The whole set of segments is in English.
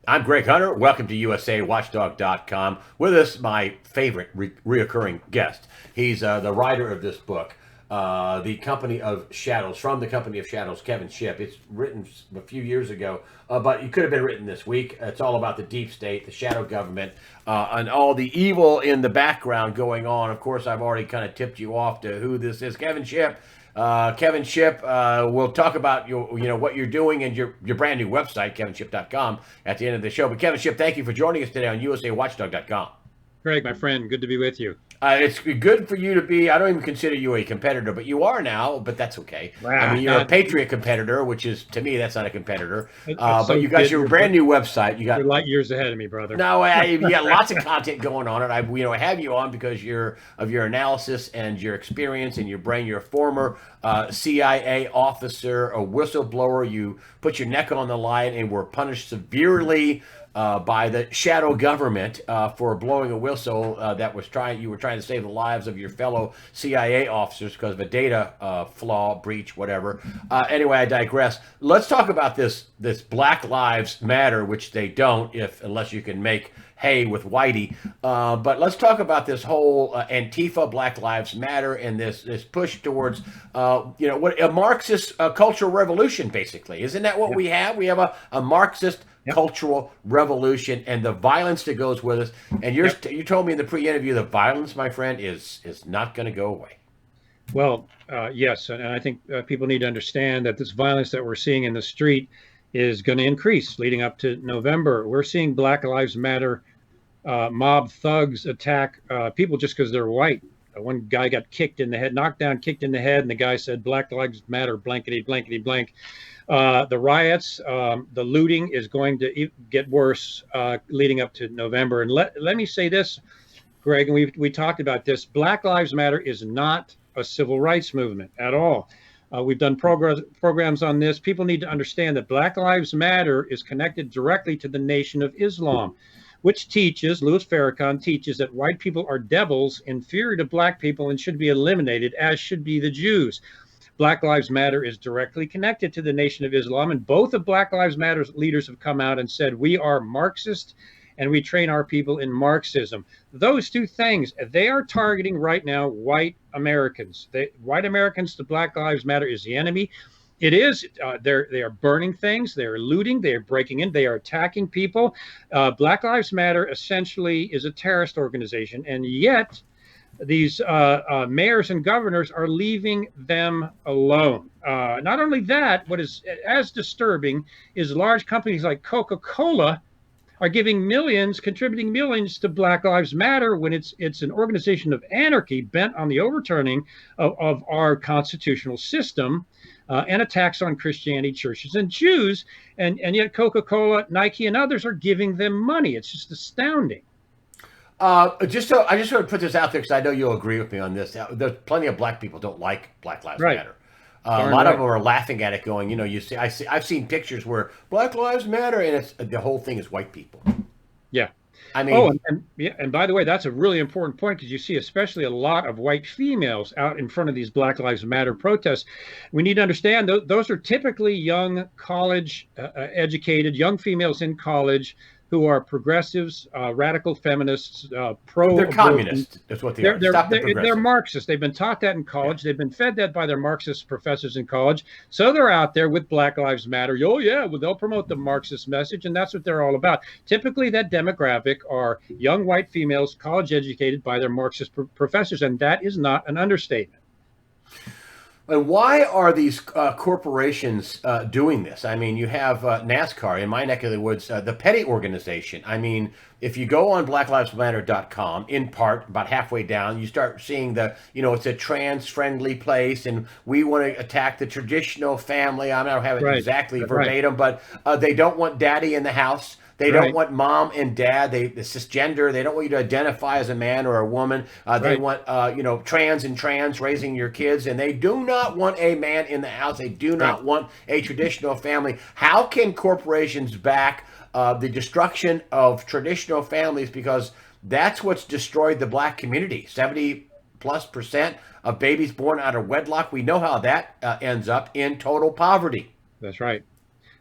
I'm Greg Hunter. Welcome to USAWatchdog.com. With us, my favorite reoccurring guest. He's the writer of this book, The Company of Shadows, from the Company of Shadows, Kevin Shipp. It's written a few years ago, but it could have been written this week. It's all about the deep state, the shadow government, and all the evil in the background going on. Of course, I've already kind of tipped you off to who this is. Kevin Shipp. Kevin Shipp, we'll talk about what you're doing and your brand new website, kevinshipp.com, at the end of the show. But Kevin Shipp, thank you for joining us today on USAWatchdog.com. Greg, my friend, good to be with you. It's good for you to be, I don't even consider you a competitor, but you are now, but that's okay. Wow, I mean, you're a Patriot competitor, which is, to me, that's not a competitor. So but you got your brand new website. You're light years ahead of me, brother. No, you got lots of content going on, and I have you on because of your analysis and your experience and your brain. You're a former CIA officer, a whistleblower. You put your neck on the line and were punished severely by the shadow government for blowing a whistle you were trying to save the lives of your fellow CIA officers because of a data flaw, breach, whatever. Anyway, I digress. Let's talk about this Black Lives Matter, which they don't, unless you can make hay with Whitey. But let's talk about this whole Antifa, Black Lives Matter, and this push towards what a Marxist cultural revolution, basically. Isn't that what we have? We have a Marxist cultural revolution and the violence that goes with us. And you told me in the pre-interview the violence, my friend, is not going to go away. Well, yes, and I think people need to understand that this violence that we're seeing in the street is going to increase leading up to November. We're seeing Black Lives Matter mob thugs attack people just because they're white. One guy got kicked in the head, knocked down, kicked in the head, and the guy said, "Black Lives Matter, blankety, blankety, blank." The riots, the looting is going to get worse leading up to November. And let me say this, Greg, and we talked about this. Black Lives Matter is not a civil rights movement at all. We've done programs on this. People need to understand that Black Lives Matter is connected directly to the Nation of Islam, which teaches, Louis Farrakhan teaches, that white people are devils, inferior to black people, and should be eliminated, as should be the Jews. Black Lives Matter is directly connected to the Nation of Islam, and both of Black Lives Matter's leaders have come out and said, we are Marxist, and we train our people in Marxism. Those two things, they are targeting right now white Americans. White Americans to Black Lives Matter is the enemy. It is, they are burning things, they are looting, they are breaking in, they are attacking people. Black Lives Matter essentially is a terrorist organization, and yet these mayors and governors are leaving them alone. Not only that, what is as disturbing is large companies like Coca-Cola are giving millions, contributing millions to Black Lives Matter when it's an organization of anarchy bent on the overturning of our constitutional system and attacks on Christianity, churches, and Jews. And yet Coca-Cola, Nike, and others are giving them money. It's just astounding. I just want to put this out there because I know you'll agree with me on this. There's plenty of black people don't like Black Lives Matter. A lot of them are laughing at it, going, I've seen pictures where Black Lives Matter, and the whole thing is white people. Yeah. I mean, and by the way, that's a really important point because you see especially a lot of white females out in front of these Black Lives Matter protests. We need to understand those are typically young college educated, young females in college who are progressives, radical feminists, pro. They're communists. That's what they are. They're Marxists. They've been taught that in college. They've been fed that by their Marxist professors in college. So they're out there with Black Lives Matter. Oh, yeah, well, they'll promote the Marxist message, and that's what they're all about. Typically, that demographic are young white females, college educated by their Marxist professors, and that is not an understatement. And why are these corporations doing this? I mean, you have NASCAR in my neck of the woods, the Petty organization. I mean, if you go on blacklivesmatter.com, in part, about halfway down, you start seeing it's a trans-friendly place, and we want to attack the traditional family. I don't have it exactly verbatim, but they don't want daddy in the house. They don't want mom and dad. The cisgender. They don't want you to identify as a man or a woman. They want trans raising your kids, and they do not want a man in the house. They do not want a traditional family. How can corporations back the destruction of traditional families? Because that's what's destroyed the black community. 70+% of babies born out of wedlock. We know how that ends up in total poverty. That's right.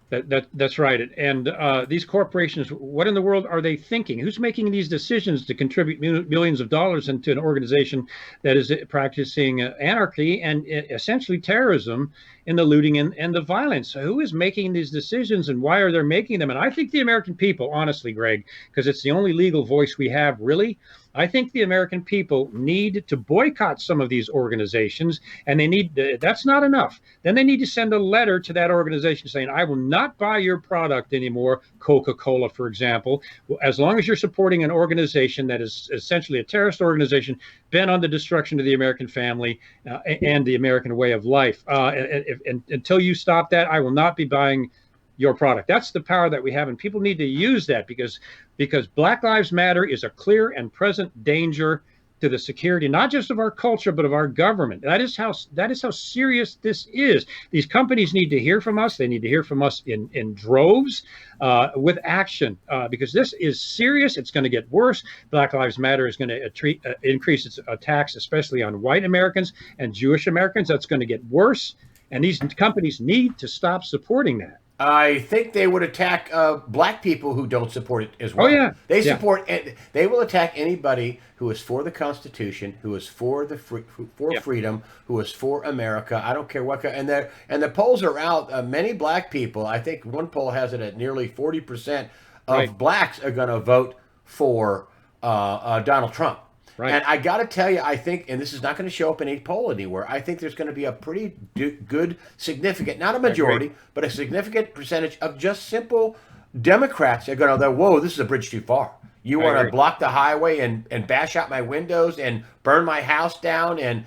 That's right. And these corporations, what in the world are they thinking? Who's making these decisions to contribute millions of dollars into an organization that is practicing anarchy and essentially terrorism in the looting and the violence? So who is making these decisions and why are they making them? And I think the American people, honestly, Greg, because it's the only legal voice we have, really, I think the American people need to boycott some of these organizations, and they need that's not enough. Then they need to send a letter to that organization saying, I will not buy your product anymore, Coca-Cola, for example, as long as you're supporting an organization that is essentially a terrorist organization bent on the destruction of the American family and the American way of life. And until you stop that, I will not be buying your product. That's the power that we have, and people need to use that because Black Lives Matter is a clear and present danger to the security, not just of our culture, but of our government. That is how serious this is. These companies need to hear from us. They need to hear from us in droves with action because this is serious. It's going to get worse. Black Lives Matter is going to increase its attacks, especially on white Americans and Jewish Americans. That's going to get worse. And these companies need to stop supporting that. I think they would attack black people who don't support it as well. Oh yeah, they support. They will attack anybody who is for the Constitution, who is for the freedom, who is for America. I don't care what. And the polls are out. Many black people. I think one poll has it at nearly 40% of blacks are going to vote for Donald Trump. Right. And I got to tell you, I think, and this is not going to show up in a poll anywhere, I think there's going to be a pretty good, significant, not a majority, but a significant percentage of just simple Democrats that are going to, whoa, this is a bridge too far. You want to block the highway and bash out my windows and burn my house down and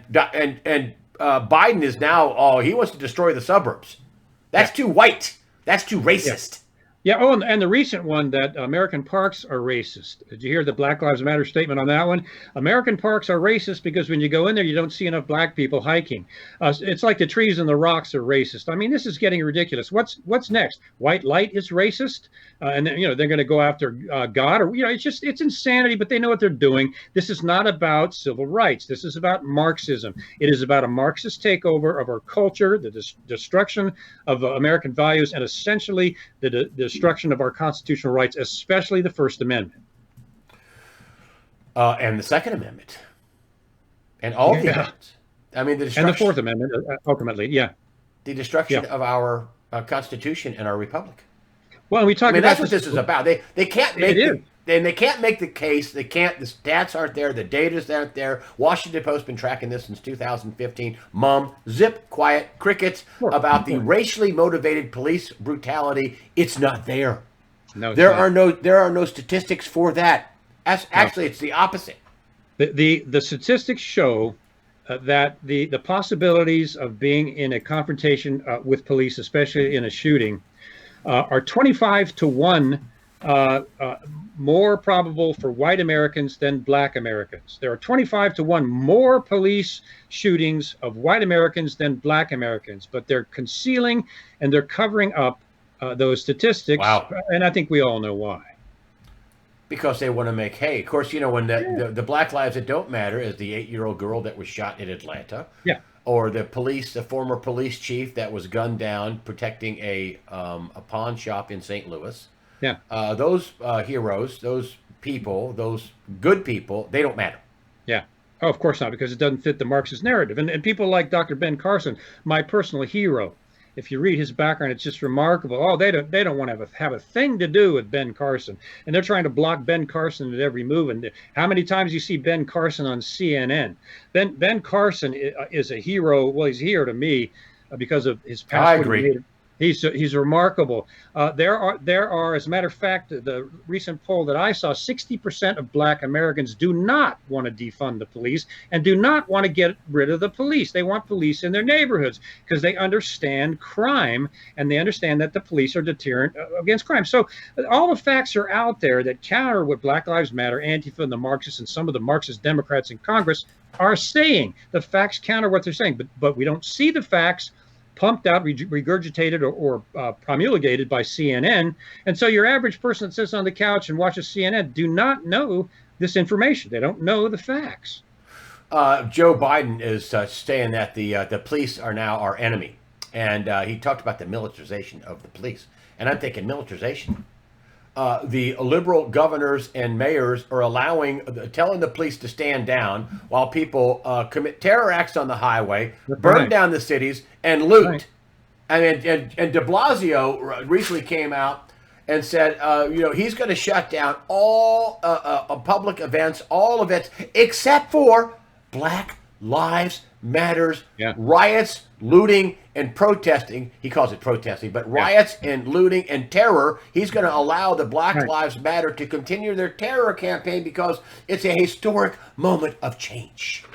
Biden is now, he wants to destroy the suburbs. That's too white. That's too racist. Yeah. Oh, and the recent one that American parks are racist. Did you hear the Black Lives Matter statement on that one? American parks are racist because when you go in there, you don't see enough black people hiking. It's like the trees and the rocks are racist. I mean, this is getting ridiculous. What's next? White light is racist, and then, they're going to go after God, or it's insanity. But they know what they're doing. This is not about civil rights. This is about Marxism. It is about a Marxist takeover of our culture, the destruction of American values, and essentially the destruction of our constitutional rights, especially the First Amendment. And the Second Amendment. And all the amendments. I mean, the destruction. And the Fourth Amendment, ultimately, The destruction of our Constitution and our Republic. Well, we talk about that's what this is about. They can't make they can't make the case. They can't. The stats aren't there. The data's aren't there. Washington Post been tracking this since 2015. Zip, quiet, crickets about the racially motivated police brutality. It's not there. No, there are no statistics for that. Actually, it's the opposite. The statistics show that the possibilities of being in a confrontation with police, especially in a shooting, are 25 to 1 more probable for white Americans than black Americans. There are 25 to 1 more police shootings of white Americans than black Americans, but they're concealing and they're covering up those statistics. Wow. And I think we all know why. Because they want to make hay. Of course, when the black lives that don't matter is the 8-year-old girl that was shot in Atlanta. Yeah. Or the former police chief that was gunned down protecting a pawn shop in St. Louis. Yeah. Those heroes, those people, those good people, they don't matter. Yeah. Oh, of course not, because it doesn't fit the Marxist narrative. And people like Dr. Ben Carson, my personal hero. If you read his background, it's just remarkable. Oh, they don't want to have a thing to do with Ben Carson, and they're trying to block Ben Carson at every move. And how many times you see Ben Carson on CNN? Ben Carson is a hero. Well, he's a hero to me because of his past. I agree. He's remarkable. There are, as a matter of fact, the recent poll that I saw, 60% of black Americans do not want to defund the police and do not want to get rid of the police. They want police in their neighborhoods because they understand crime and they understand that the police are deterrent against crime. So all the facts are out there that counter what Black Lives Matter, Antifa, and the Marxists, and some of the Marxist Democrats in Congress are saying. The facts counter what they're saying, but we don't see the facts pumped out, regurgitated, or promulgated by CNN. And so your average person that sits on the couch and watches CNN do not know this information. They don't know the facts. Joe Biden is saying that the police are now our enemy. and he talked about the militarization of the police. And I'm thinking militarization. The liberal governors and mayors are telling the police to stand down while people commit terror acts on the highway, burn down the cities, and loot. Right. And De Blasio recently came out and said, he's going to shut down all public events, all events, except for Black Lives Matters, riots, looting, and protesting. He calls it protesting, but riots and looting and terror. He's going to allow the Black Lives Matter to continue their terror campaign because it's a historic moment of change.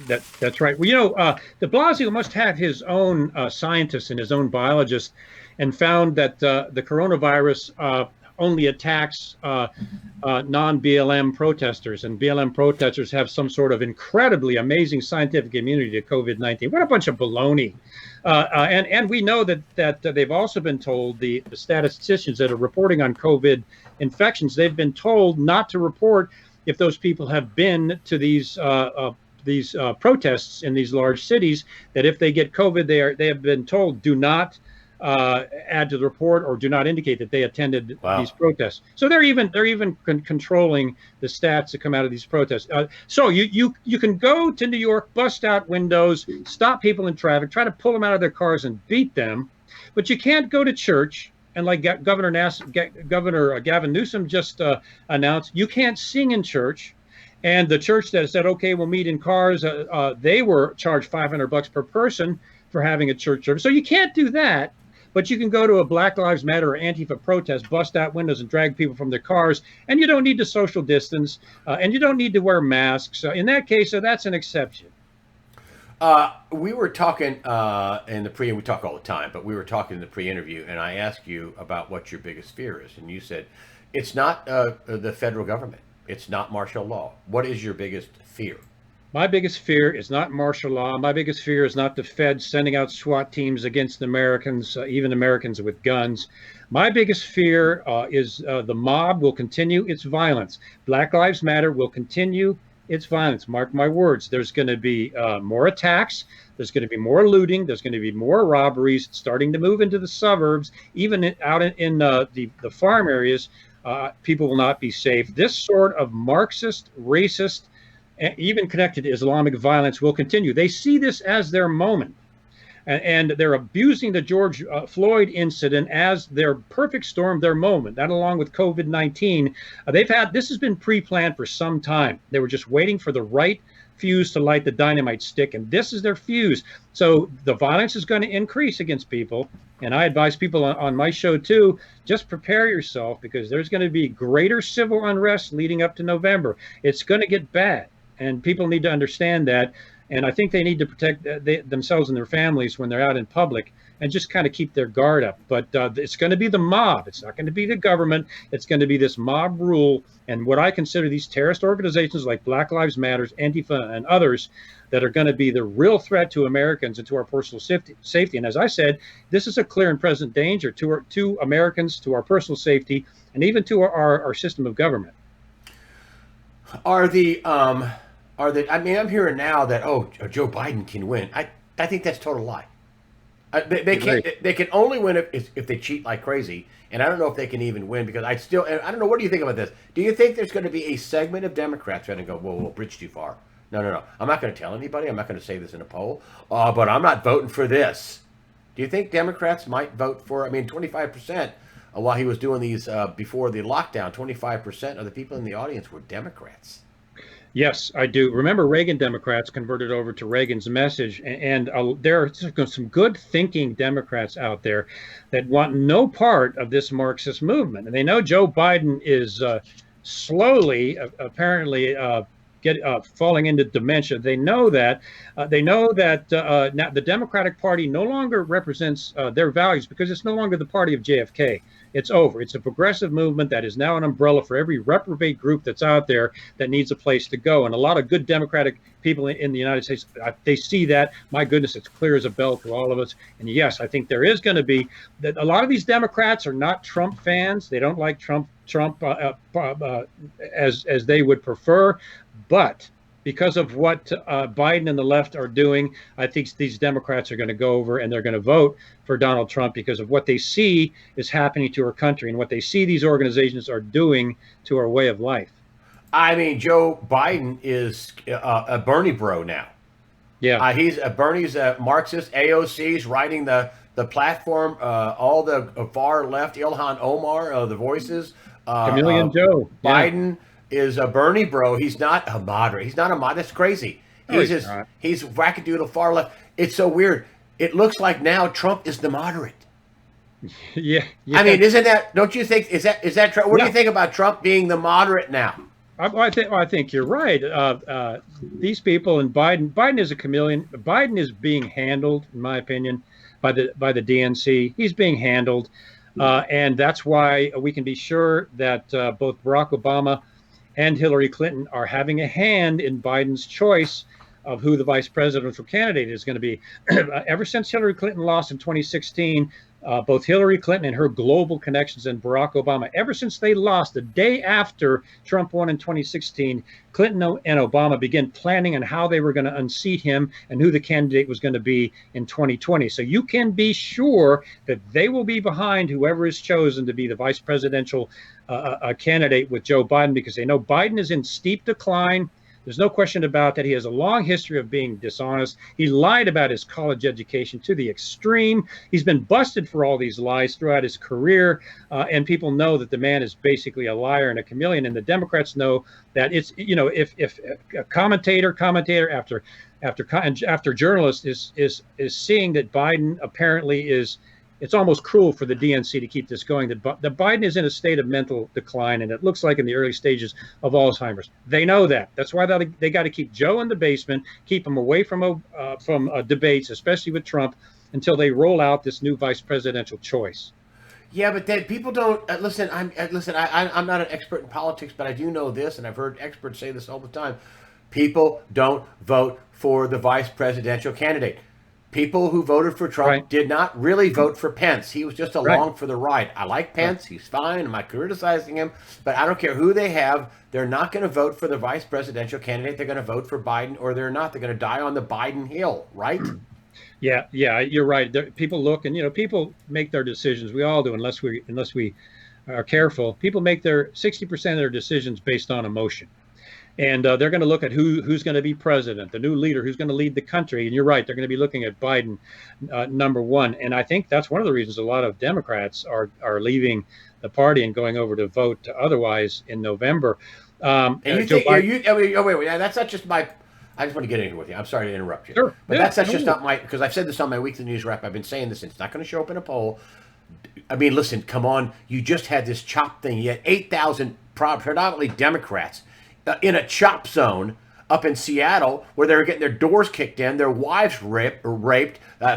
That's right. Well, de Blasio must have his own scientists and his own biologists, and found that the coronavirus only attacks non-BLM protesters, and BLM protesters have some sort of incredibly amazing scientific immunity to COVID-19. What a bunch of baloney. And we know that they've also been told, the statisticians that are reporting on COVID infections, they've been told not to report if those people have been to these protests in these large cities, that if they get COVID, they have been told, do not add to the report or do not indicate that they attended these protests. So they're even controlling the stats that come out of these protests. So you can go to New York, bust out windows, stop people in traffic, try to pull them out of their cars and beat them, but you can't go to church. And like Governor Gavin Newsom just announced, you can't sing in church. And the church that said, okay, we'll meet in cars, they were charged $500 per person for having a church service. So you can't do that. But you can go to a Black Lives Matter or Antifa protest, bust out windows and drag people from their cars, and you don't need to social distance, and you don't need to wear masks. In that case, that's an exception. We were talking in the we talk all the time, but we were talking in the pre-interview, and I asked you about what your biggest fear is, and you said it's not the federal government, it's not martial law. What is your biggest fear? My biggest fear is not martial law. My biggest fear is not the Fed sending out SWAT teams against Americans, even Americans with guns. My biggest fear is the mob will continue its violence. Black Lives Matter will continue its violence. Mark my words. There's going to be more attacks. There's going to be more looting. There's going to be more robberies starting to move into the suburbs. Even out in the farm areas, people will not be safe. This sort of Marxist, racist, even connected to Islamic violence will continue. They see this as their moment. And they're abusing the George Floyd incident as their perfect storm, their moment. That, along with COVID-19, this has been pre-planned for some time. They were just waiting for the right fuse to light the dynamite stick, and this is their fuse. So the violence is going to increase against people. And I advise people on my show too, just prepare yourself, because there's going to be greater civil unrest leading up to November. It's going to get bad. And people need to understand that. And I think they need to protect themselves and their families when they're out in public, and just kind of keep their guard up. But it's going to be the mob. It's not going to be the government. It's going to be this mob rule. And what I consider these terrorist organizations like Black Lives Matter, Antifa, and others that are going to be the real threat to Americans and to our personal safety. And as I said, this is a clear and present danger to Americans, to our personal safety, and even to our system of government. I mean, I'm hearing now that, Joe Biden can win. I think that's a total lie. They can only win if they cheat like crazy. And I don't know if they can even win, because I don't know. What do you think about this? Do you think there's going to be a segment of Democrats going to go, whoa, bridge too far? No. I'm not going to tell anybody. I'm not going to say this in a poll. But I'm not voting for this. Do you think Democrats might vote for, 25%, while he was doing these before the lockdown, 25% of the people in the audience were Democrats? Yes, I do. Remember, Reagan Democrats converted over to Reagan's message, and there are some good thinking Democrats out there that want no part of this Marxist movement. And they know Joe Biden is slowly, apparently, falling into dementia. They know that. Now the Democratic Party no longer represents their values, because it's no longer the party of JFK. It's over. It's a progressive movement that is now an umbrella for every reprobate group that's out there that needs a place to go. And a lot of good Democratic people in the United States, they see that. My goodness, it's clear as a bell to all of us. And yes, I think there is going to be that. A lot of these Democrats are not Trump fans. They don't like Trump as they would prefer. But because of what Biden and the left are doing, I think these Democrats are going to go over and they're going to vote for Donald Trump because of what they see is happening to our country and what they see these organizations are doing to our way of life. I mean, Joe Biden is a Bernie bro now. Yeah. He's Bernie's a Marxist. AOC's writing the platform. All the far left, Ilhan Omar, the voices. Chameleon Joe. Biden is a Bernie bro. He's not a moderate. He's not a moderate. That's crazy. No, He's wackadoodle far left. It's so weird. It looks like now Trump is the moderate. Yeah. I mean, isn't that? Don't you think? Is that true? What do you think about Trump being the moderate now? I think you're right. These people and Biden is a chameleon. Biden is being handled, in my opinion, by the DNC. He's being handled, and that's why we can be sure that both Barack Obama and Hillary Clinton are having a hand in Biden's choice of who the vice presidential candidate is going to be. Ever since Hillary Clinton lost in 2016. Both Hillary Clinton and her global connections and Barack Obama, ever since they lost the day after Trump won in 2016, Clinton and Obama began planning on how they were going to unseat him and who the candidate was going to be in 2020. So you can be sure that they will be behind whoever is chosen to be the vice presidential candidate with Joe Biden, because they know Biden is in steep decline. There's no question about that. He has a long history of being dishonest. He lied about his college education to the extreme. He's been busted for all these lies throughout his career. And people know that the man is basically a liar and a chameleon. And the Democrats know that it's, if a commentator after journalist is seeing that Biden apparently is, it's almost cruel for the DNC to keep this going. That Biden is in a state of mental decline, and it looks like in the early stages of Alzheimer's. They know that. That's why they got to keep Joe in the basement, keep him away from debates, especially with Trump, until they roll out this new vice presidential choice. Yeah, but then people don't listen. I'm not an expert in politics, but I do know this, and I've heard experts say this all the time. People don't vote for the vice presidential candidate. People who voted for Trump did not really vote for Pence. He was just along for the ride. I like Pence. He's fine. I'm not criticizing him. But I don't care who they have. They're not going to vote for the vice presidential candidate. They're going to vote for Biden, or they're not. They're going to die on the Biden hill, right? Yeah, you're right. People look, and people make their decisions. We all do, unless we are careful. People make their 60% of their decisions based on emotion. And they're going to look at who's going to be president, the new leader, who's going to lead the country. And you're right, they're going to be looking at Biden, number one. And I think that's one of the reasons a lot of Democrats are leaving the party and going over to vote otherwise in November. And you think, wait, that's not just my. I just want to get in here with you. I'm sorry to interrupt you. Sure. But that's just not my, because I've said this on my weekly news wrap. I've been saying this, and it's not going to show up in a poll. I mean, listen, come on. You just had this CHOP thing. You had 8,000 predominantly Democrats in a CHOP zone up in Seattle, where they were getting their doors kicked in, their wives raped,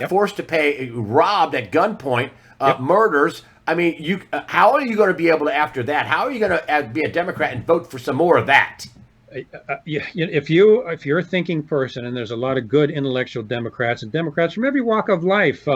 forced to pay, robbed at gunpoint, murders. I mean, how are you going to be able to, after that, how are you going to be a Democrat and vote for some more of that? If you're a thinking person, and there's a lot of good intellectual Democrats and Democrats from every walk of life,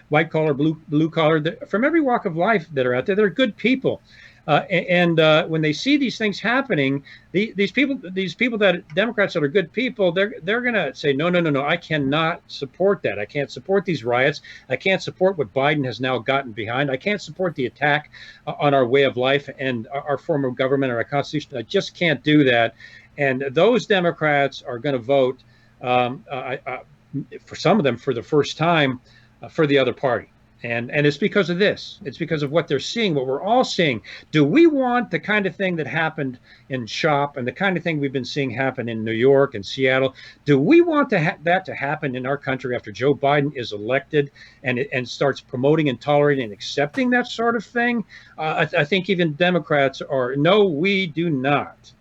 white collar, blue collar, from every walk of life that are out there, they're good people. When they see these things happening, these people that Democrats that are good people, they're going to say, no, I cannot support that. I can't support these riots. I can't support what Biden has now gotten behind. I can't support the attack on our way of life and our form of government and our Constitution. I just can't do that. And those Democrats are going to vote, for some of them, for the first time, for the other party. And it's because of this. It's because of what they're seeing, what we're all seeing. Do we want the kind of thing that happened in CHOP and the kind of thing we've been seeing happen in New York and Seattle? Do we want that to happen in our country after Joe Biden is elected and starts promoting and tolerating and accepting that sort of thing? I think even Democrats are, no, we do not.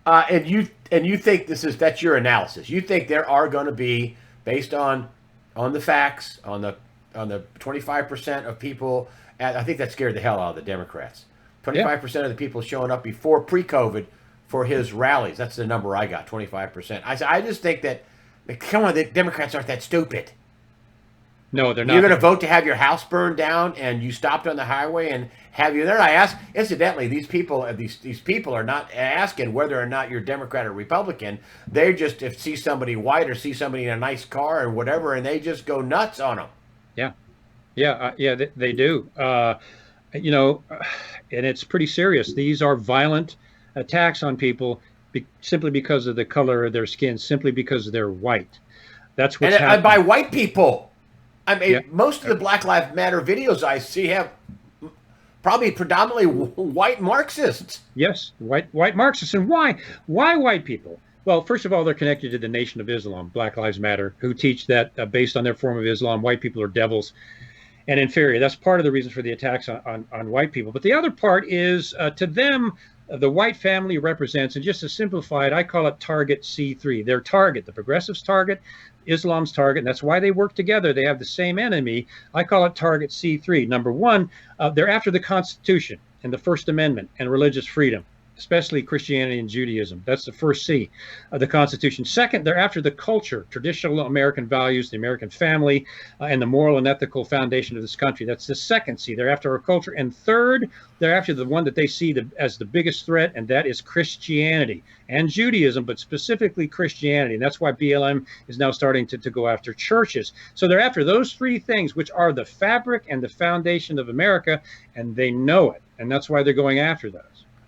And you think that's your analysis. You think there are going to be, based on the facts, on the 25% of people, I think that scared the hell out of the Democrats. 25% of the people showing up before pre-COVID for his rallies. That's the number I got, 25%. I just think that, come on, the Democrats aren't that stupid. No, they're You're not. going to vote to have your house burned down, and you stopped on the highway and have you there. I ask, incidentally, these people are not asking whether or not you're Democrat or Republican. They just if see somebody white or see somebody in a nice car or whatever, and they just go nuts on them. Yeah, yeah, yeah. They do. You know, and it's pretty serious. These are violent attacks on people simply because of the color of their skin, simply because they're white. That's what's And by happening. white people, I Yeah. mean most of the Black Lives Matter videos I see have probably predominantly white Marxists. Yes, white Marxists. And why? Why white people? Well, first of all, they're connected to the Nation of Islam, Black Lives Matter, who teach that based on their form of Islam, white people are devils and inferior. That's part of the reason for the attacks on white people. But the other part is to them, the white family represents, and just to simplify it, I call it target C3. Their target, the progressives' target, Islam's target, and that's why they work together. They have the same enemy. I call it target C3. Number one, they're after the Constitution and the First Amendment and religious freedom, especially Christianity and Judaism. That's the first C of the Constitution. Second, they're after the culture, traditional American values, the American family, and the moral and ethical foundation of this country. That's the second C. They're after our culture. And third, they're after the one that they see as the biggest threat, and that is Christianity and Judaism, but specifically Christianity. And that's why BLM is now starting to go after churches. So they're after those three things, which are the fabric and the foundation of America, and they know it. And that's why they're going after those.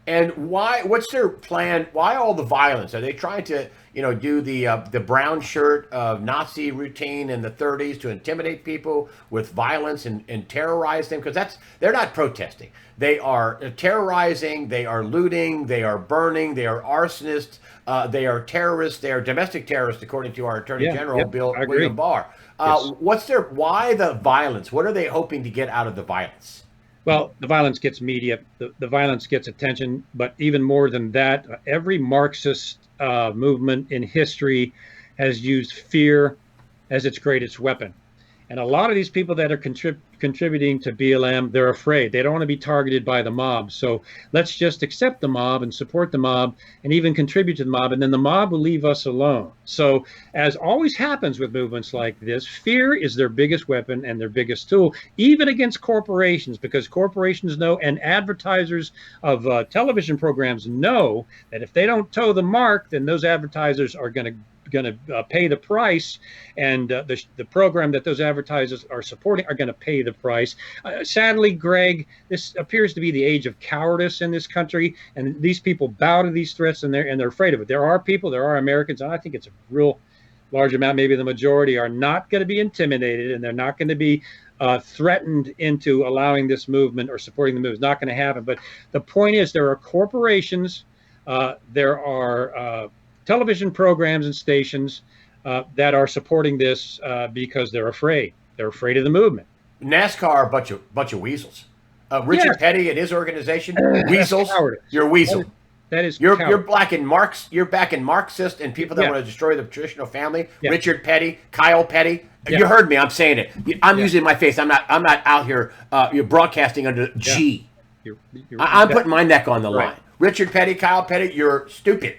And why? What's their plan? Why all the violence? Are they trying to, do the brown shirt of Nazi routine in the 30s to intimidate people with violence and terrorize them? Because they're not protesting. They are terrorizing. They are looting. They are burning. They are arsonists. They are terrorists. They are domestic terrorists, according to our Attorney General, yep, Bill I agree. William Barr. Yes. Why the violence? What are they hoping to get out of the violence? Well, the violence gets media, the violence gets attention, but even more than that, every Marxist movement in history has used fear as its greatest weapon. And a lot of these people that are contributing to BLM, they're afraid. They don't want to be targeted by the mob. So let's just accept the mob and support the mob and even contribute to the mob, and then the mob will leave us alone. So as always happens with movements like this, fear is their biggest weapon and their biggest tool, even against corporations, because corporations know and advertisers of television programs know that if they don't toe the mark, then those advertisers are going to pay the price, and the program that those advertisers are supporting are going to pay the price. Sadly, Greg, this appears to be the age of cowardice in this country, and these people bow to these threats, and they're afraid of it. There are Americans, and I think it's a real large amount, maybe the majority, are not going to be intimidated, and they're not going to be threatened into allowing this movement or supporting the movement. It's not going to happen. But the point is, there are corporations, there are television programs and stations that are supporting this because they're afraid. They're afraid of the movement. NASCAR are a bunch of weasels. Richard Petty and his organization, weasels. Cowardice. You're a weasel. That is you're cowardice. You're backing Marxists and people that want to destroy the traditional family. Yeah. Richard Petty, Kyle Petty. Yeah. You heard me. I'm saying it. I'm using my face. I'm not out here. You're broadcasting under G. I'm putting my neck on the line. Richard Petty, Kyle Petty. You're stupid.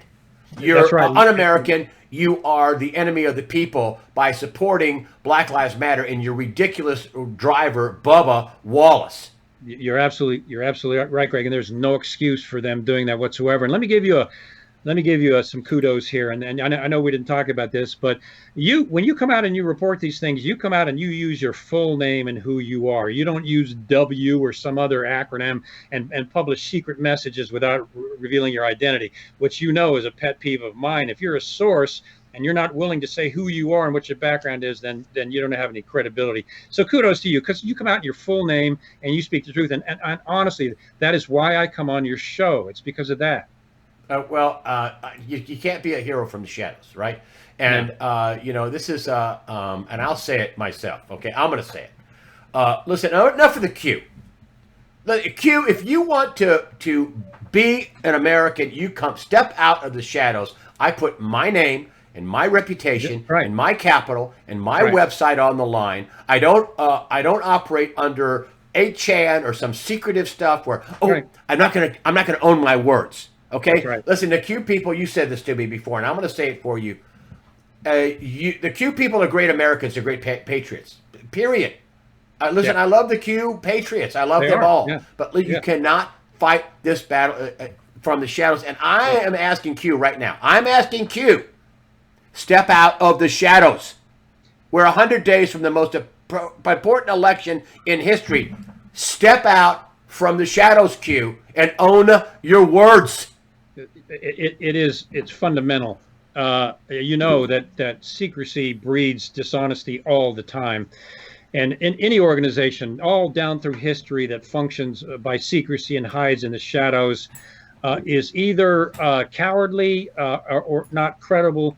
You're un-American. You are the enemy of the people by supporting Black Lives Matter and your ridiculous driver, Bubba Wallace. You're absolutely right, Greg. And there's no excuse for them doing that whatsoever. And let me give you some kudos here. And I know we didn't talk about this, but when you come out and you report these things, you come out and you use your full name and who you are. You don't use W or some other acronym and publish secret messages without revealing your identity, which is a pet peeve of mine. If you're a source and you're not willing to say who you are and what your background is, then you don't have any credibility. So kudos to you, because you come out in your full name and you speak the truth. And honestly, that is why I come on your show. It's because of that. You can't be a hero from the shadows, right? And this is and I'll say it myself. Okay, I'm going to say it. Listen, enough of the Q. The Q. If you want to be an American, you step out of the shadows. I put my name and my reputation and my capital and my website on the line. I don't operate under 8chan or some secretive stuff where I'm not gonna own my words. Okay, listen, the Q people, you said this to me before, and I'm going to say it for you. The Q people are great Americans. They're great patriots. Period. Listen, Yeah, I love the Q patriots. I love they them are. all. Yeah, But you yeah. cannot fight this battle from the shadows. And I Yeah. am asking Q right now. I'm asking Q, step out of the shadows. We're 100 days from the most important election in history. Step out from the shadows, Q, and own your words. It's fundamental. You know that secrecy breeds dishonesty all the time. And in any organization, all down through history that functions by secrecy and hides in the shadows, is either cowardly or not credible,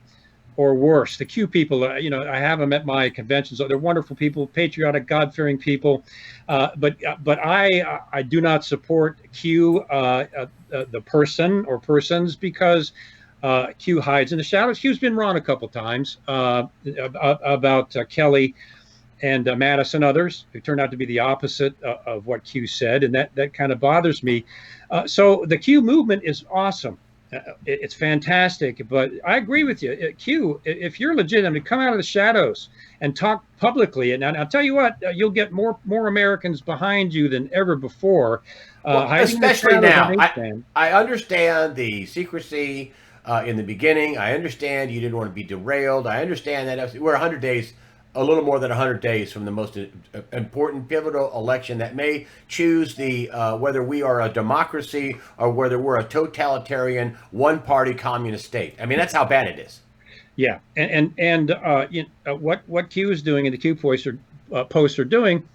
or worse. The Q people, I have them at my conventions. They're wonderful people, patriotic, God-fearing people. But I do not support Q, the person or persons, because Q hides in the shadows. Q's been wrong a couple times about Kelly and Madison, others who turned out to be the opposite of what Q said, and that kind of bothers me. So the Q movement is awesome. It's fantastic, but I agree with you. Q, if you're legitimate, come out of the shadows and talk publicly. And I'll tell you what, you'll get more Americans behind you than ever before. Well, Hiding in the especially shadows now. on H-band. I understand the secrecy in the beginning. I understand you didn't want to be derailed. I understand that we're 100 days, a little more than 100 days from the most important pivotal election that may choose the whether we are a democracy or whether we're a totalitarian one-party communist state. I mean, that's how bad it is. Yeah, and what Q is doing and the Q posts are doing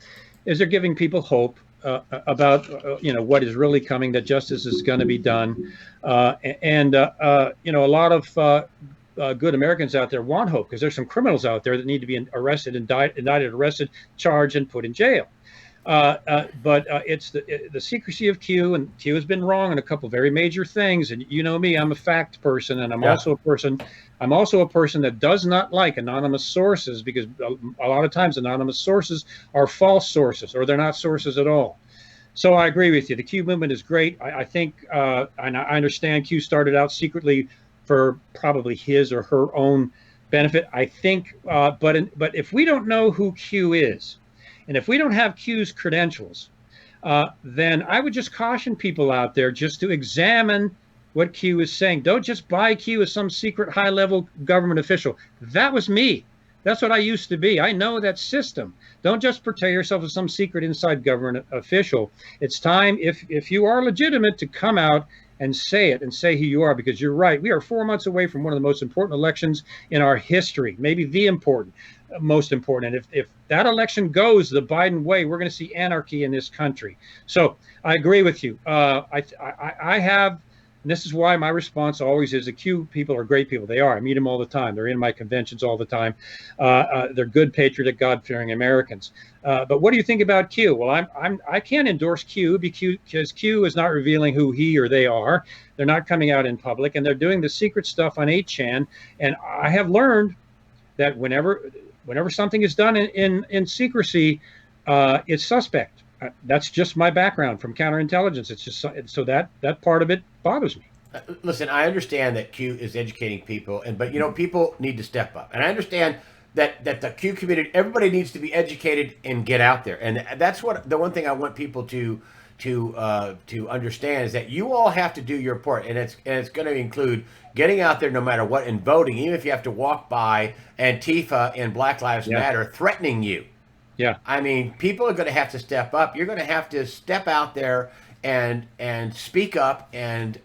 is they're giving people hope about what is really coming, that justice is going to be done, and a lot of good Americans out there want hope, because there's some criminals out there that need to be arrested, indicted, arrested, charged, and put in jail. But it's the secrecy of Q, and Q has been wrong on a couple very major things. And you know me, I'm a fact person, and I'm Yeah. also a person. I'm also a person that does not like anonymous sources, because a lot of times anonymous sources are false sources, or they're not sources at all. So I agree with you. The Q movement is great. I think, and I understand Q started out secretly for probably his or her own benefit. I think, but if we don't know who Q is, and if we don't have Q's credentials, then I would just caution people out there just to examine what Q is saying. Don't just buy Q as some secret high-level government official. That was me. That's what I used to be. I know that system. Don't just portray yourself as some secret inside government official. It's time, if you are legitimate, to come out and say it, and say who you are, because you're right. We are 4 months away from one of the most important elections in our history, maybe the most important. And if that election goes the Biden way, we're going to see anarchy in this country. So I agree with you. I have, and this is why my response always is, the Q people are great people. They are. I meet them all the time. They're in my conventions all the time. They're good, patriotic, God-fearing Americans. But what do you think about Q? Well, I can't endorse Q because Q is not revealing who he or they are. They're not coming out in public, and they're doing the secret stuff on 8chan. And I have learned that whenever something is done in secrecy, it's suspect. That's just my background from counterintelligence. It's just so that part of it bothers me. Listen, I understand that Q is educating people, but people need to step up, and I understand that the Q community, everybody needs to be educated and get out there, and that's what the one thing I want people to understand is that you all have to do your part, and it's going to include getting out there no matter what, and voting, even if you have to walk by Antifa and Black Lives Matter threatening you. Yeah. I mean, people are going to have to step up. You're going to have to step out there and speak up and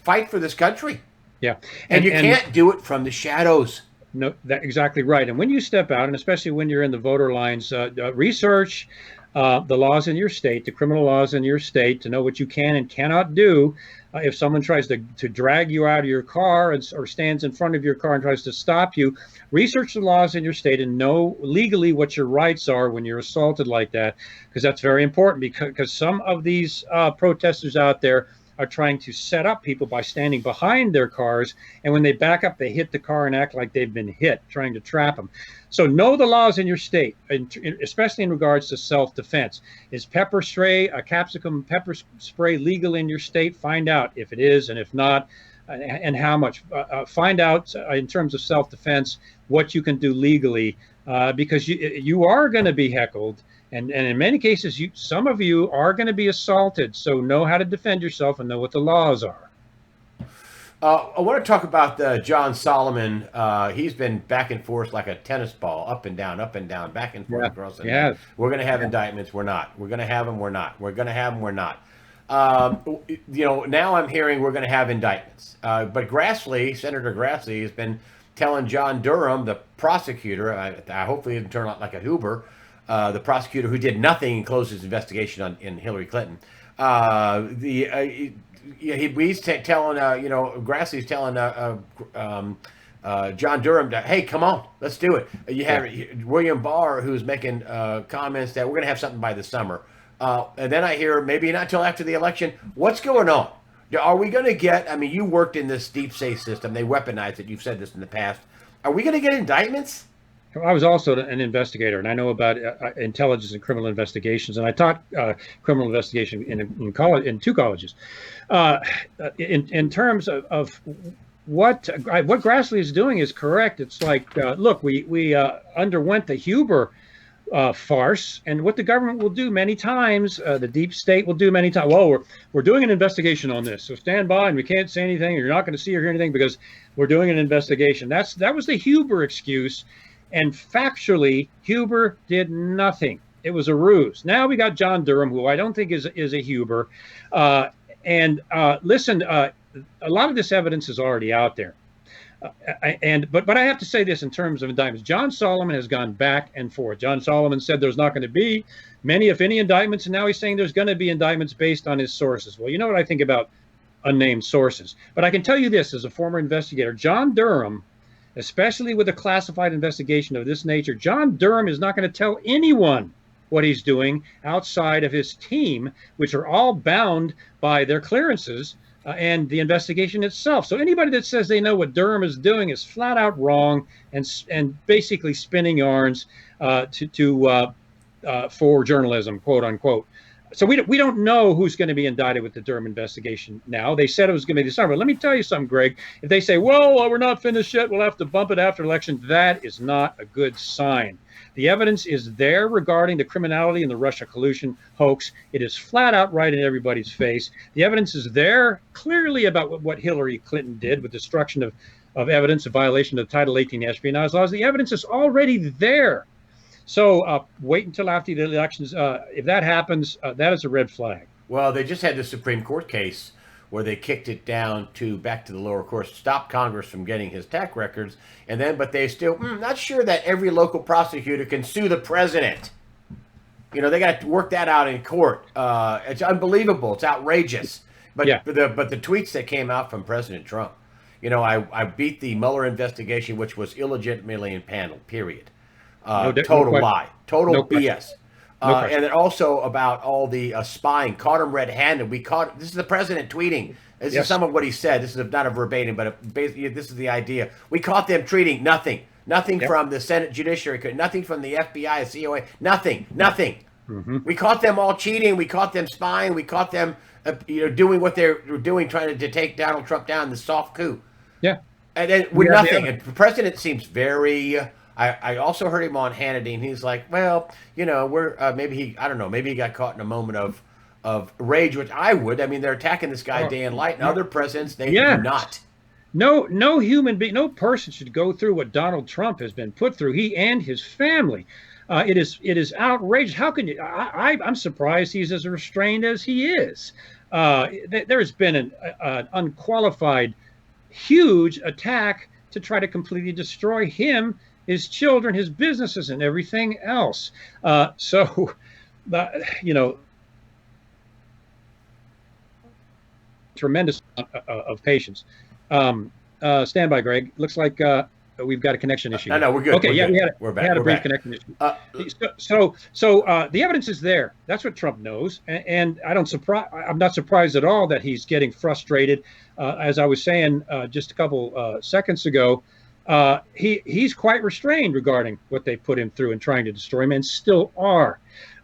fight for this country. Yeah. And you can't do it from the shadows. No, that's exactly right. And when you step out, and especially when you're in the voter lines, research the laws in your state, the criminal laws in your state, to know what you can and cannot do. If someone tries to drag you out of your car or stands in front of your car and tries to stop you, research the laws in your state and know legally what your rights are when you're assaulted like that, because that's very important, because some of these protesters out there are trying to set up people by standing behind their cars, and when they back up, they hit the car and act like they've been hit, trying to trap them. So know the laws in your state, especially in regards to self-defense. Is pepper spray, a capsicum pepper spray, legal in your state? Find out if it is, and if not, and how much. Find out in terms of self-defense what you can do legally, because you are going to be heckled, and in many cases, some of you are going to be assaulted. So know how to defend yourself and know what the laws are. I want to talk about John Solomon. He's been back and forth like a tennis ball, up and down, back and forth across the net. We're going to have indictments. We're not. We're going to have them. We're not. We're going to have them. We're not. Now I'm hearing we're going to have indictments. But Senator Grassley has been telling John Durham, the prosecutor, I hopefully didn't turn out like a Huber, the prosecutor who did nothing and closed his investigation in Hillary Clinton. He's telling, Grassley's telling John Durham, hey, come on, let's do it. You have William Barr, who's making comments that we're going to have something by the summer. And then I hear maybe not till after the election. What's going on? Are we going to get, I mean, you worked in this deep state system. They weaponized it. You've said this in the past. Are we going to get indictments? I was also an investigator, and I know about intelligence and criminal investigations, and I taught criminal investigation in college, in 2 colleges. In terms of what Grassley is doing is correct. It's like, look, we underwent the Huber farce, and what the government will do many times, the deep state will do many times. Well, we're doing an investigation on this, so stand by, and we can't say anything, or you're not going to see or hear anything because we're doing an investigation. That was the Huber excuse. And factually, Huber did nothing. It was a ruse. Now we got John Durham, who I don't think is a Huber. Listen, a lot of this evidence is already out there. But I have to say this in terms of indictments. John Solomon has gone back and forth. John Solomon said there's not going to be many, if any, indictments, and now he's saying there's going to be indictments based on his sources. Well, you know what I think about unnamed sources. But I can tell you this as a former investigator. John Durham, especially with a classified investigation of this nature, John Durham is not going to tell anyone what he's doing outside of his team, which are all bound by their clearances and the investigation itself. So anybody that says they know what Durham is doing is flat out wrong and basically spinning yarns for journalism, quote unquote. So we don't know who's going to be indicted with the Durham investigation now. They said it was going to be this summer. Let me tell you something, Greg. If they say, well, we're not finished yet, we'll have to bump it after election, that is not a good sign. The evidence is there regarding the criminality and the Russia collusion hoax. It is flat out right in everybody's face. The evidence is there clearly about what Hillary Clinton did with destruction of evidence, a violation of Title 18 espionage laws. The evidence is already there. So wait until after the elections. If that happens, that is a red flag. Well, they just had the Supreme Court case where they kicked it down back to the lower courts, stopped Congress from getting his tax records, but they still not sure that every local prosecutor can sue the president. They got to work that out in court. It's unbelievable. It's outrageous. But the tweets that came out from President Trump, I beat the Mueller investigation, which was illegitimately impaneled. Period. Total lie, total BS. And then also about all the spying, caught him red-handed. This is the president tweeting. This is some of what he said. This is not a verbatim, but basically this is the idea. We caught them treating nothing from the Senate Judiciary, nothing from the FBI, COA, nothing. Mm-hmm. We caught them all cheating. We caught them spying. We caught them, doing what they're doing, trying to take Donald Trump down, the soft coup. Yeah. And then with nothing. And the president seems very... I also heard him on Hannity, and he's like, well, we're maybe he got caught in a moment of rage, which I would. I mean, they're attacking this guy day and light, and other presidents, they do not. No human being, no person should go through what Donald Trump has been put through, he and his family. It is outrageous. How can you? I'm surprised he's as restrained as he is. There has been an unqualified, huge attack to try to completely destroy him, his children, his businesses, and everything else. Tremendous of patience. Stand by, Greg. Looks like we've got a connection issue. No, we're good. Okay, we're back. We had a brief connection issue. So the evidence is there. That's what Trump knows, and I'm not surprised at all that he's getting frustrated. As I was saying just a couple seconds ago, he's quite restrained regarding what they put him through and trying to destroy him, and still are.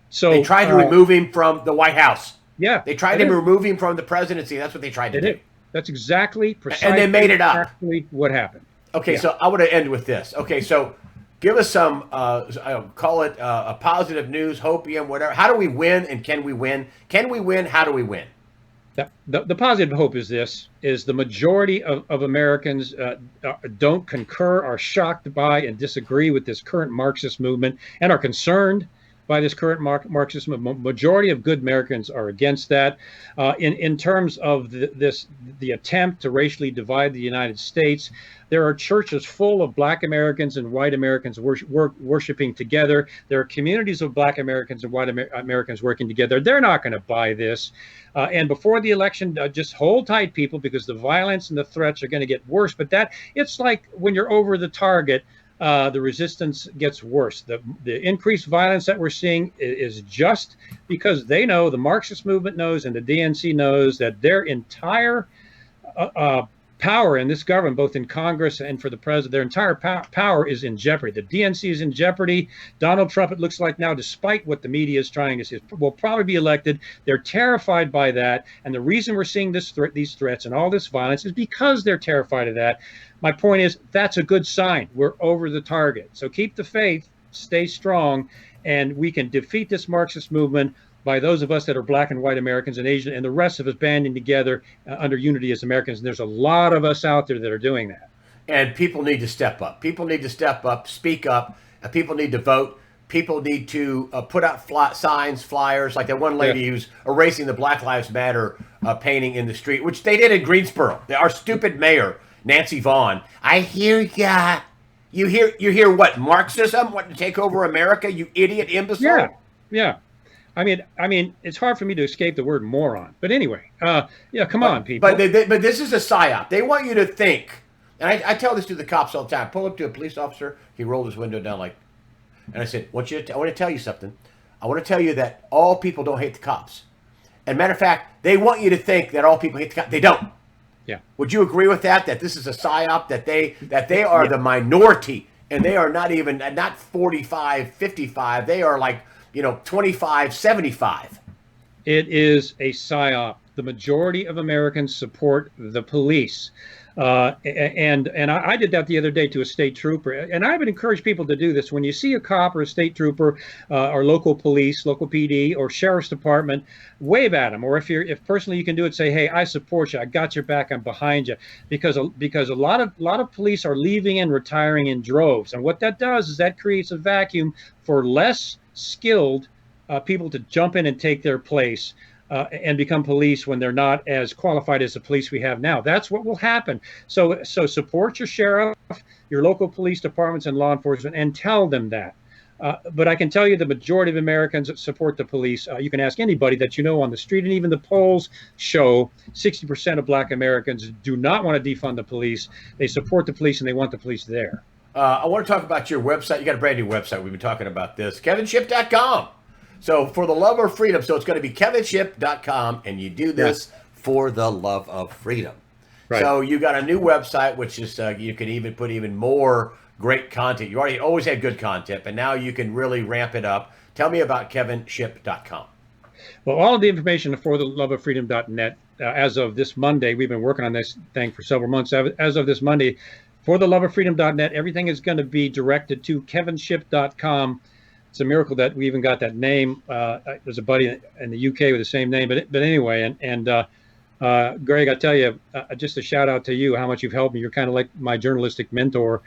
So they tried to remove him from the White House. Yeah, they tried to remove him from the presidency. That's what they tried to do. That's exactly, And they precisely, made it up. exactly what happened. Okay, Yeah. so I want to end with this. Okay, so give us some, call it a positive news, hopium, whatever. How do we win, and can we win? Can we win? How do we win? The positive hope is this: is the majority of Americans don't concur, are shocked by, and disagree with this current Marxist movement, and are concerned by this current Marxist movement. Majority of good Americans are against that. In terms of the attempt to racially divide the United States, there are churches full of Black Americans and white Americans worshiping together. There are communities of Black Americans and white Americans working together. They're not going to buy this. And before the election, just hold tight, people, because the violence and the threats are going to get worse. But it's like when you're over the target, the resistance gets worse. The increased violence that we're seeing is just because they know, the Marxist movement knows, and the DNC knows, that their entire power in this government, both in Congress and for the president, their entire power is in jeopardy. The DNC is in jeopardy. Donald Trump, it looks like now, despite what the media is trying to say, will probably be elected. They're terrified by that. And the reason we're seeing these threats and all this violence is because they're terrified of that. My point is, that's a good sign. We're over the target. So keep the faith, stay strong, and we can defeat this Marxist movement by those of us that are Black and white Americans and Asian, and the rest of us banding together under unity as Americans. And there's a lot of us out there that are doing that. And people need to step up. People need to step up, speak up. People need to vote. People need to put out signs, flyers, like that one lady who's erasing the Black Lives Matter painting in the street, which they did in Greensboro. Our stupid mayor, Nancy Vaughn. I hear ya. You hear what? Marxism wanting to take over America? You idiot imbecile. Yeah, yeah. I mean, it's hard for me to escape the word moron. But anyway, come on, people. But this is a psyop. They want you to think, and I tell this to the cops all the time. Pull up to a police officer. He rolled his window down like, and I said, I want to tell you something. I want to tell you that all people don't hate the cops. And matter of fact, they want you to think that all people hate the cops. They don't. Yeah. Would you agree with that? That this is a psyop, that they are the minority, and they are not 45, 55. They are like, 25, 75. It is a psyop. The majority of Americans support the police. And I did that the other day to a state trooper. And I would encourage people to do this. When you see a cop or a state trooper or local police, local PD or sheriff's department, wave at them. Or if personally you can do it, say, hey, I support you. I got your back. I'm behind you. Because a lot of police are leaving and retiring in droves. And what that does is that creates a vacuum for less skilled people to jump in and take their place and become police when they're not as qualified as the police we have now. That's what will happen. So support your sheriff, your local police departments and law enforcement, and tell them that. But I can tell you the majority of Americans support the police. You can ask anybody that you know on the street, and even the polls show 60% of Black Americans do not want to defund the police. They support the police and they want the police there. I want to talk about your website. You got a brand new website. We've been talking about this. KevinShipp.com. So for the love of freedom. So it's going to be KevinShipp.com, and you do this for the love of freedom. Right. So you got a new website, which is you can even put even more great content. You always had good content, but now you can really ramp it up. Tell me about KevinShipp.com. Well, all of the information for the love of freedom.net as of this Monday. We've been working on this thing for several months. As of this Monday, for the love of freedom.net, everything is going to be directed to KevinShipp.com. It's a miracle that we even got that name. There's a buddy in the UK with the same name, but anyway, and Greg, I tell you, just a shout out to you, how much you've helped me. You're kind of like my journalistic mentor.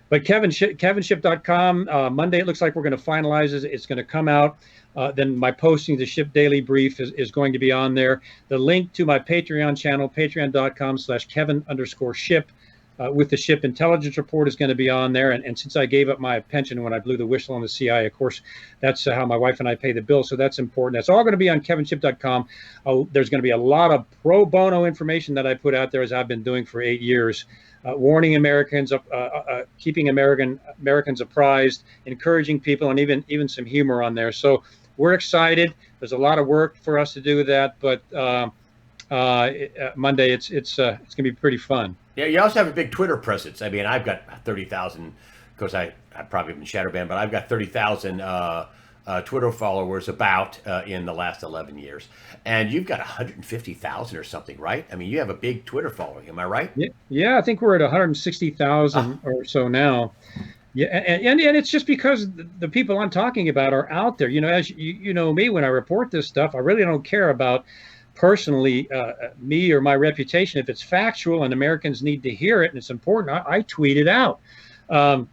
But KevinShipp.com, Monday, it looks like we're going to finalize it. It's going to come out. Then my posting, the Shipp Daily Brief, is going to be on there. The link to my Patreon channel, patreon.com/Kevin_Shipp. With the Shipp Intelligence Report is going to be on there. And since I gave up my pension when I blew the whistle on the CIA, of course, that's how my wife and I pay the bill. So that's important. That's all going to be on KevinShipp.com. There's going to be a lot of pro bono information that I put out there, as I've been doing for 8 years, warning Americans, keeping Americans apprised, encouraging people, and even some humor on there. So we're excited. There's a lot of work for us to do with that. But Monday, it's going to be pretty fun. Yeah, you also have a big Twitter presence. I mean, I've got 30,000. Of course, I've probably been shadow banned, but I've got 30,000 Twitter followers about in the last 11 years. And you've got 150,000 or something, right? I mean, you have a big Twitter following. Am I right? Yeah, yeah, I think we're at Ah, 160,000 or so now. Yeah, and it's just because the people I'm talking about are out there. As you know me, when I report this stuff, I really don't care about personally me or my reputation. If it's factual and Americans need to hear it and it's important, I tweet it out. Um,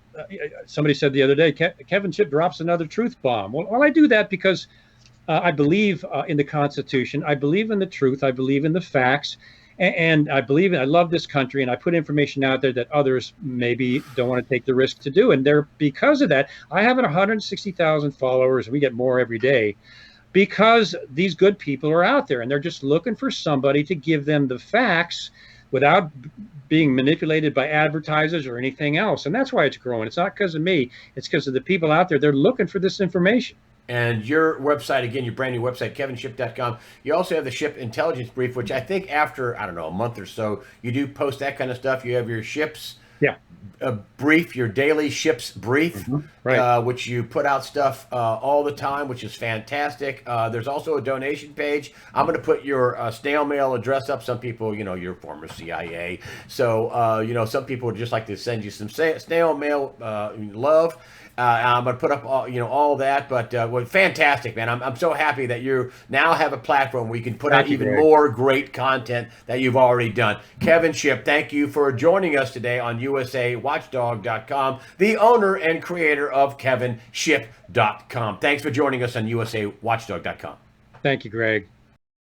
Somebody said the other day, Kevin Shipp drops another truth bomb. Well, I do that because I believe in the Constitution. I believe in the truth. I believe in the facts. And I love this country, and I put information out there that others maybe don't want to take the risk to do. And because of that, I have 160,000 followers. We get more every day because these good people are out there and they're just looking for somebody to give them the facts without being manipulated by advertisers or anything else. And that's why it's growing. It's not because of me. It's because of the people out there. They're looking for this information. and your website, again, your brand new website, kevinshipp.com. You also have the Ship Intelligence Brief, which I think after, I don't know, a month or so, you do post that kind of stuff. You have your Ships Yeah. brief, your daily Ships brief, Right. which you put out stuff all the time, which is fantastic. There's also a donation page. I'm going to put your snail mail address up. Some people, you're former CIA. So, some people would just like to send you some snail mail love. I'm going to put up all that, but fantastic, man. I'm so happy that you now have a platform where you can put out Thank you, even Greg. more great content that you've already done. Kevin Shipp, thank you for joining us today on USAWatchdog.com, the owner and creator of KevinShipp.com. Thanks for joining us on USAWatchdog.com. Thank you, Greg.